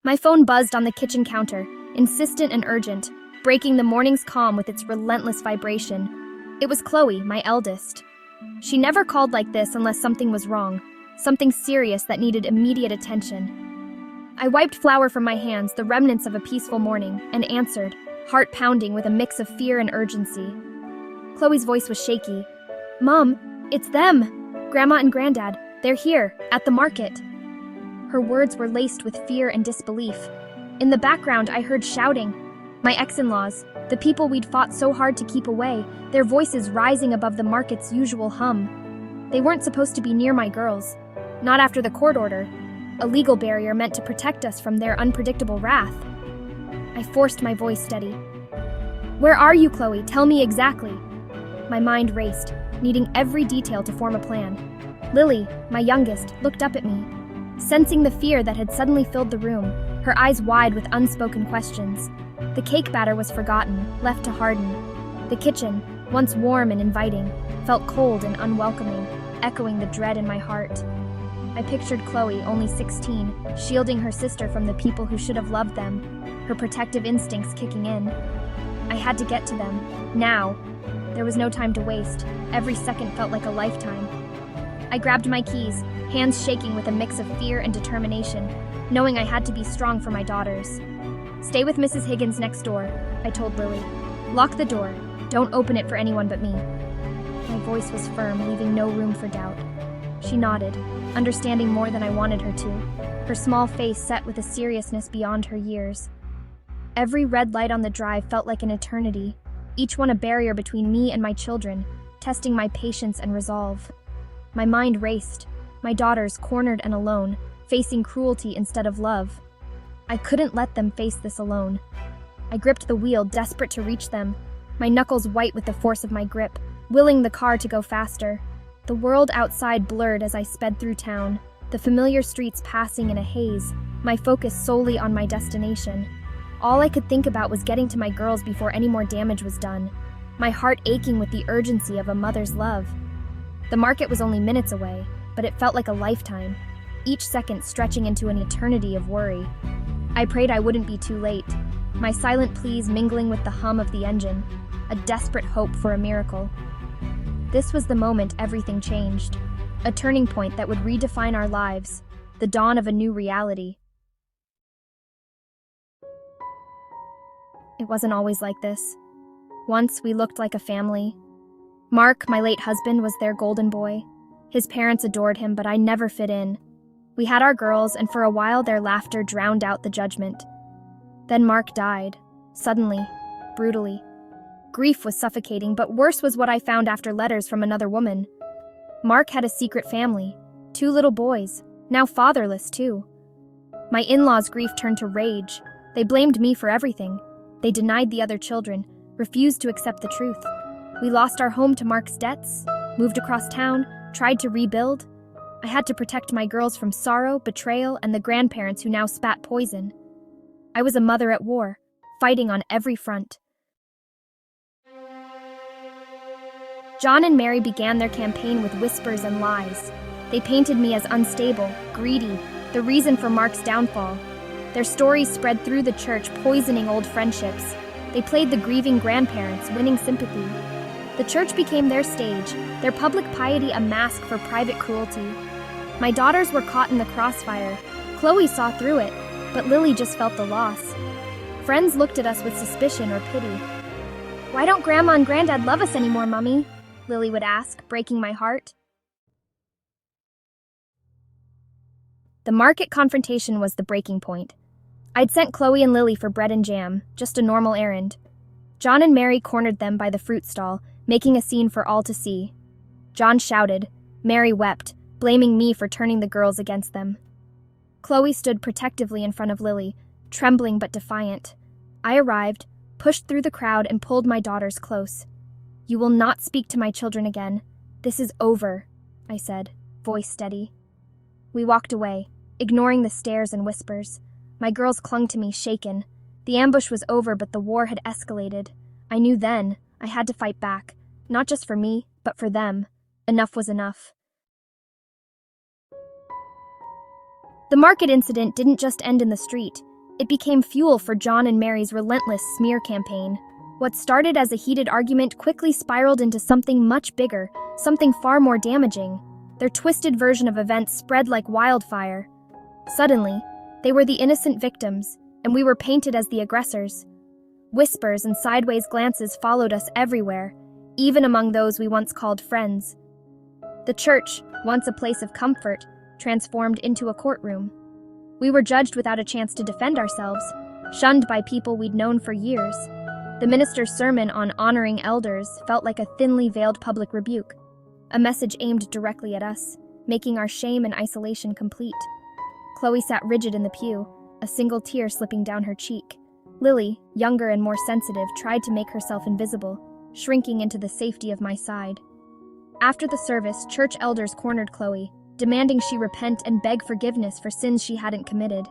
My phone buzzed on the kitchen counter, insistent and urgent, breaking the morning's calm with its relentless vibration. It was Chloe, my eldest. She never called like this unless something was wrong, something serious that needed immediate attention. I wiped flour from my hands, the remnants of a peaceful morning, and answered, heart pounding with a mix of fear and urgency. Chloe's voice was shaky. "Mom, it's them! Grandma and Granddad, they're here, at the market." Her words were laced with fear and disbelief. In the background, I heard shouting. My ex-in-laws, the people we'd fought so hard to keep away, their voices rising above the market's usual hum. They weren't supposed to be near my girls. Not after the court order, a legal barrier meant to protect us from their unpredictable wrath. I forced my voice steady. "Where are you, Chloe? Tell me exactly." My mind raced, needing every detail to form a plan. Lily, my youngest, looked up at me, sensing the fear that had suddenly filled the room, her eyes wide with unspoken questions. The cake batter was forgotten, left to harden. The kitchen, once warm and inviting, felt cold and unwelcoming, echoing the dread in my heart. I pictured Chloe, only 16, shielding her sister from the people who should have loved them, her protective instincts kicking in. I had to get to them, now. There was no time to waste. Every second felt like a lifetime. I grabbed my keys, hands shaking with a mix of fear and determination, knowing I had to be strong for my daughters. "Stay with Mrs. Higgins next door," I told Lily. "Lock the door. Don't open it for anyone but me." My voice was firm, leaving no room for doubt. She nodded, understanding more than I wanted her to, her small face set with a seriousness beyond her years. Every red light on the drive felt like an eternity, each one a barrier between me and my children, testing my patience and resolve. My mind raced, my daughters cornered and alone, facing cruelty instead of love. I couldn't let them face this alone. I gripped the wheel, desperate to reach them, my knuckles white with the force of my grip, willing the car to go faster. The world outside blurred as I sped through town, the familiar streets passing in a haze, my focus solely on my destination. All I could think about was getting to my girls before any more damage was done, my heart aching with the urgency of a mother's love. The market was only minutes away, but it felt like a lifetime, each second stretching into an eternity of worry. I prayed I wouldn't be too late, my silent pleas mingling with the hum of the engine, a desperate hope for a miracle. This was the moment everything changed, a turning point that would redefine our lives, the dawn of a new reality. It wasn't always like this. Once we looked like a family. Mark, my late husband, was their golden boy. His parents adored him, but I never fit in. We had our girls, and for a while their laughter drowned out the judgment. Then Mark died, suddenly, brutally. Grief was suffocating, but worse was what I found after letters from another woman. Mark had a secret family, 2 little boys, now fatherless too. My in-laws' grief turned to rage. They blamed me for everything. They denied the other children, refused to accept the truth. We lost our home to Mark's debts, moved across town, tried to rebuild. I had to protect my girls from sorrow, betrayal, and the grandparents who now spat poison. I was a mother at war, fighting on every front. John and Mary began their campaign with whispers and lies. They painted me as unstable, greedy, the reason for Mark's downfall. Their stories spread through the church, poisoning old friendships. They played the grieving grandparents, winning sympathy. The church became their stage, their public piety a mask for private cruelty. My daughters were caught in the crossfire. Chloe saw through it, but Lily just felt the loss. Friends looked at us with suspicion or pity. "Why don't Grandma and Granddad love us anymore, Mummy?" Lily would ask, breaking my heart. The market confrontation was the breaking point. I'd sent Chloe and Lily for bread and jam, just a normal errand. John and Mary cornered them by the fruit stall, making a scene for all to see. John shouted. Mary wept, blaming me for turning the girls against them. Chloe stood protectively in front of Lily, trembling but defiant. I arrived, pushed through the crowd, and pulled my daughters close. "You will not speak to my children again. This is over," I said, voice steady. We walked away, ignoring the stares and whispers. My girls clung to me, shaken. The ambush was over, but the war had escalated. I knew then I had to fight back, not just for me, but for them. Enough was enough. The market incident didn't just end in the street. It became fuel for John and Mary's relentless smear campaign. What started as a heated argument quickly spiraled into something much bigger, something far more damaging. Their twisted version of events spread like wildfire. Suddenly, they were the innocent victims, and we were painted as the aggressors. Whispers and sideways glances followed us everywhere, even among those we once called friends. The church, once a place of comfort, transformed into a courtroom. We were judged without a chance to defend ourselves, shunned by people we'd known for years. The minister's sermon on honoring elders felt like a thinly veiled public rebuke, a message aimed directly at us, making our shame and isolation complete. Chloe sat rigid in the pew, a single tear slipping down her cheek. Lily, younger and more sensitive, tried to make herself invisible, shrinking into the safety of my side. After the service, church elders cornered Chloe, demanding she repent and beg forgiveness for sins she hadn't committed.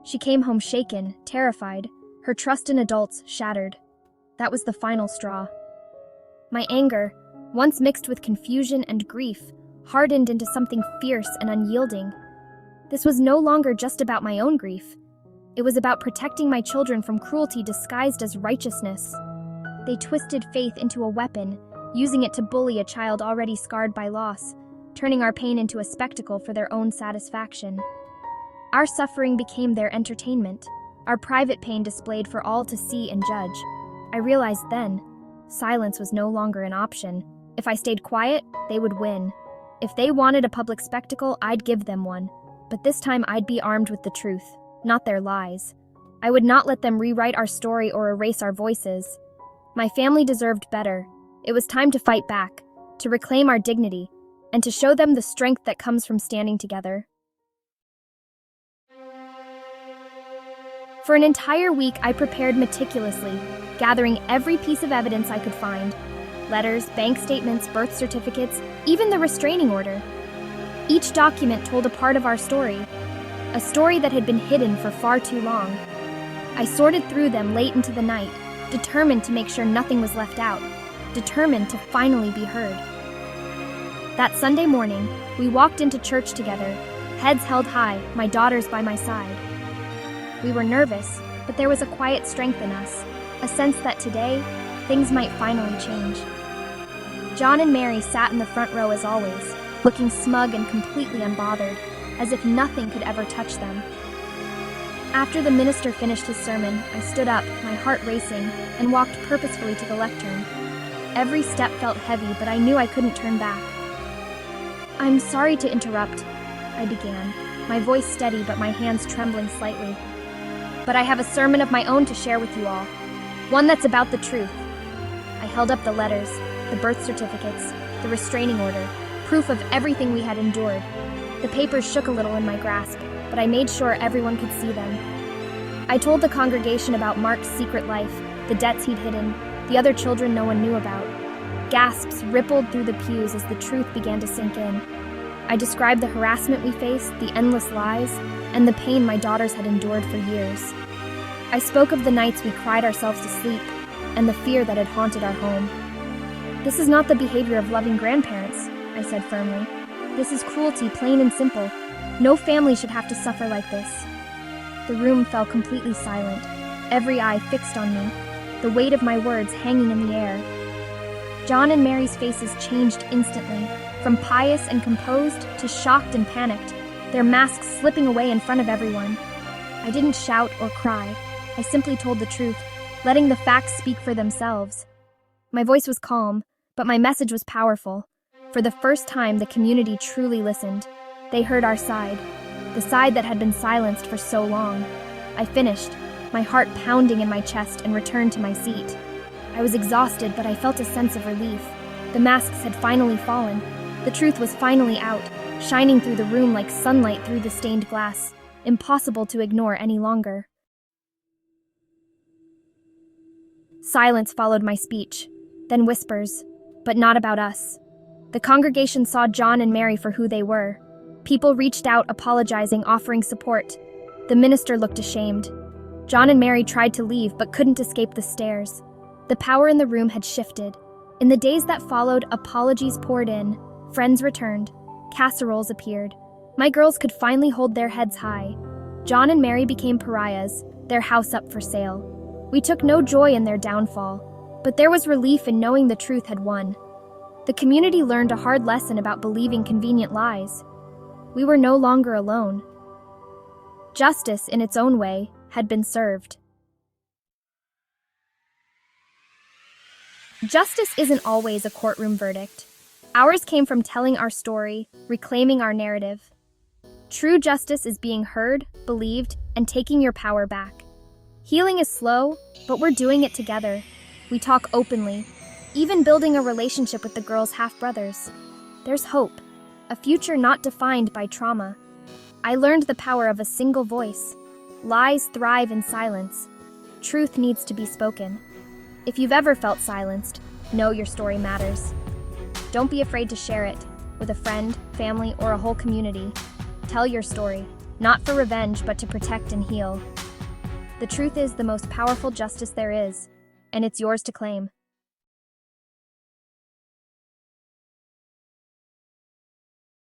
She came home shaken, terrified, her trust in adults shattered. That was the final straw. My anger, once mixed with confusion and grief, hardened into something fierce and unyielding. This was no longer just about my own grief. It was about protecting my children from cruelty disguised as righteousness. They twisted faith into a weapon, using it to bully a child already scarred by loss, turning our pain into a spectacle for their own satisfaction. Our suffering became their entertainment, our private pain displayed for all to see and judge. I realized then, silence was no longer an option. If I stayed quiet, they would win. If they wanted a public spectacle, I'd give them one. But this time I'd be armed with the truth, not their lies. I would not let them rewrite our story or erase our voices. My family deserved better. It was time to fight back, to reclaim our dignity, and to show them the strength that comes from standing together. For an entire week, I prepared meticulously, gathering every piece of evidence I could find. Letters, bank statements, birth certificates, even the restraining order. Each document told a part of our story, a story that had been hidden for far too long. I sorted through them late into the night, determined to make sure nothing was left out, determined to finally be heard. That Sunday morning, we walked into church together, heads held high, my daughters by my side. We were nervous, but there was a quiet strength in us, a sense that today, things might finally change. John and Mary sat in the front row as always, looking smug and completely unbothered, as if nothing could ever touch them. After the minister finished his sermon, I stood up, my heart racing, and walked purposefully to the lectern. Every step felt heavy, but I knew I couldn't turn back. "I'm sorry to interrupt," I began, my voice steady but my hands trembling slightly. "But I have a sermon of my own to share with you all, one that's about the truth." I held up the letters, the birth certificates, the restraining order, proof of everything we had endured. The papers shook a little in my grasp, but I made sure everyone could see them. I told the congregation about Mark's secret life, the debts he'd hidden, the other children no one knew about. Gasps rippled through the pews as the truth began to sink in. I described the harassment we faced, the endless lies, and the pain my daughters had endured for years. I spoke of the nights we cried ourselves to sleep, and the fear that had haunted our home. "This is not the behavior of loving grandparents," I said firmly. "This is cruelty, plain and simple. No family should have to suffer like this." The room fell completely silent, every eye fixed on me, the weight of my words hanging in the air. John and Mary's faces changed instantly, from pious and composed to shocked and panicked, their masks slipping away in front of everyone. I didn't shout or cry. I simply told the truth, letting the facts speak for themselves. My voice was calm, but my message was powerful. For the first time, the community truly listened. They heard our side, the side that had been silenced for so long. I finished, my heart pounding in my chest, and returned to my seat. I was exhausted, but I felt a sense of relief. The masks had finally fallen. The truth was finally out, shining through the room like sunlight through the stained glass, impossible to ignore any longer. Silence followed my speech, then whispers, but not about us. The congregation saw John and Mary for who they were. People reached out, apologizing, offering support. The minister looked ashamed. John and Mary tried to leave, but couldn't escape the stares. The power in the room had shifted. In the days that followed, apologies poured in, friends returned, casseroles appeared. My girls could finally hold their heads high. John and Mary became pariahs, their house up for sale. We took no joy in their downfall, but there was relief in knowing the truth had won. The community learned a hard lesson about believing convenient lies. We were no longer alone. Justice, in its own way, had been served. Justice isn't always a courtroom verdict. Ours came from telling our story, reclaiming our narrative. True justice is being heard, believed, and taking your power back. Healing is slow, but we're doing it together. We talk openly, even building a relationship with the girls' half-brothers. There's hope, a future not defined by trauma. I learned the power of a single voice. Lies thrive in silence. Truth needs to be spoken. If you've ever felt silenced, know your story matters. Don't be afraid to share it with a friend, family, or a whole community. Tell your story, not for revenge, but to protect and heal. The truth is the most powerful justice there is, and it's yours to claim.